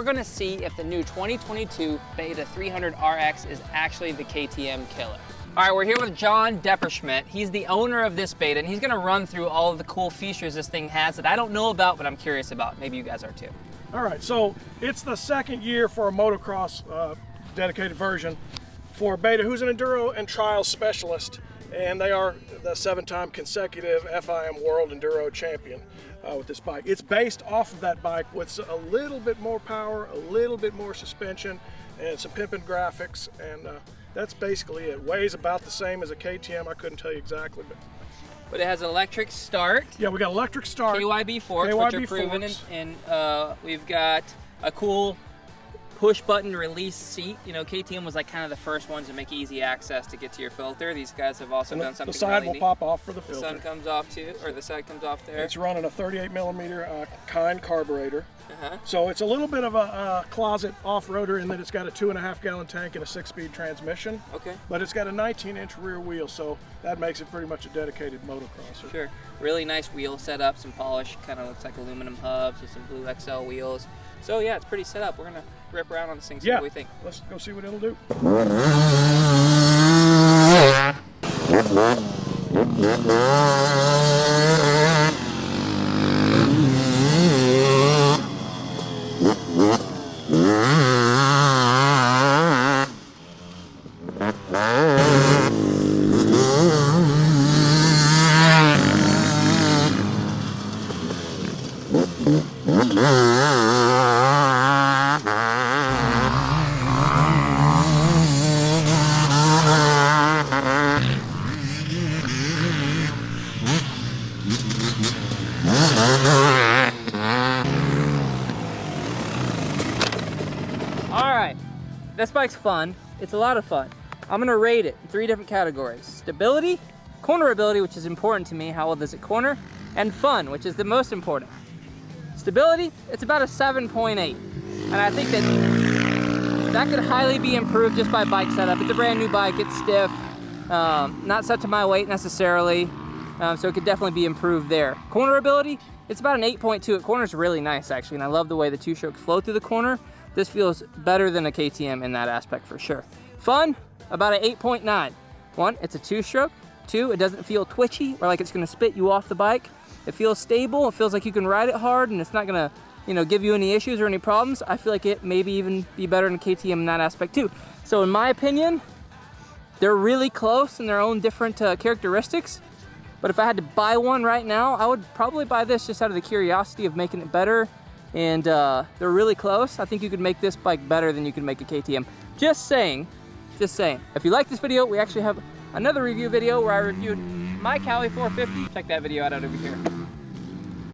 we're gonna see if the new 2022 Beta 300 RX is actually the KTM killer. All right, we're here with John Depperschmidt. He's the owner of this Beta, and he's gonna run through all of the cool features this thing has that I don't know about, but I'm curious about. Maybe you guys are too. All right, so it's the second year for a motocross dedicated version for Beta, who's an enduro and trial specialist, and they are the 7-time consecutive FIM World Enduro Champion with this bike. It's based off of that bike with a little bit more power, a little bit more suspension, and some pimping graphics, and that's basically it. Weighs about the same as a KTM. I couldn't tell you exactly, but it has an electric start. Yeah, we got electric start. KYB forks, which are proven, and we've got a cool push button release seat. You know, KTM was like kind of the first ones to make easy access to get to your filter. These guys have also done something. The side really will neat. pop off for the filter. The sun comes off too, or the side comes off there. It's running a 38mm kind carburetor. So it's a little bit of a closet off-roader in that it's got a 2.5-gallon tank and a 6-speed transmission. Okay. But it's got a 19-inch rear wheel, so that makes it pretty much a dedicated motocrosser. Sure. Really nice wheel setup, some polish, kind of looks like aluminum hubs with some blue XL wheels. So yeah, it's pretty set up. We're gonna rip around on this thing, see what we think. Let's go see what it'll do. Alright, this bike's fun. It's a lot of fun. I'm gonna rate it in 3 different categories. Stability, cornerability, which is important to me, how well does it corner, and fun, which is the most important. Stability, it's about a 7.8. And I think that could highly be improved just by bike setup. It's a brand new bike, it's stiff, not set to my weight necessarily, so it could definitely be improved there. Cornerability, it's about an 8.2. It corners really nice actually, and I love the way the 2-strokes flow through the corner. This feels better than a KTM in that aspect for sure. Fun, about an 8.9. 1, it's a 2-stroke. 2, it doesn't feel twitchy or like it's gonna spit you off the bike. It feels stable, it feels like you can ride it hard and it's not gonna, you know, give you any issues or any problems. I feel like it maybe even be better than KTM in that aspect too. So in my opinion, they're really close in their own different characteristics. But if I had to buy one right now, I would probably buy this just out of the curiosity of making it better. And they're really close. I think you could make this bike better than you can make a KTM. Just saying, just saying. If you like this video, we actually have another review video where I reviewed my Cali 450. Check that video out over here.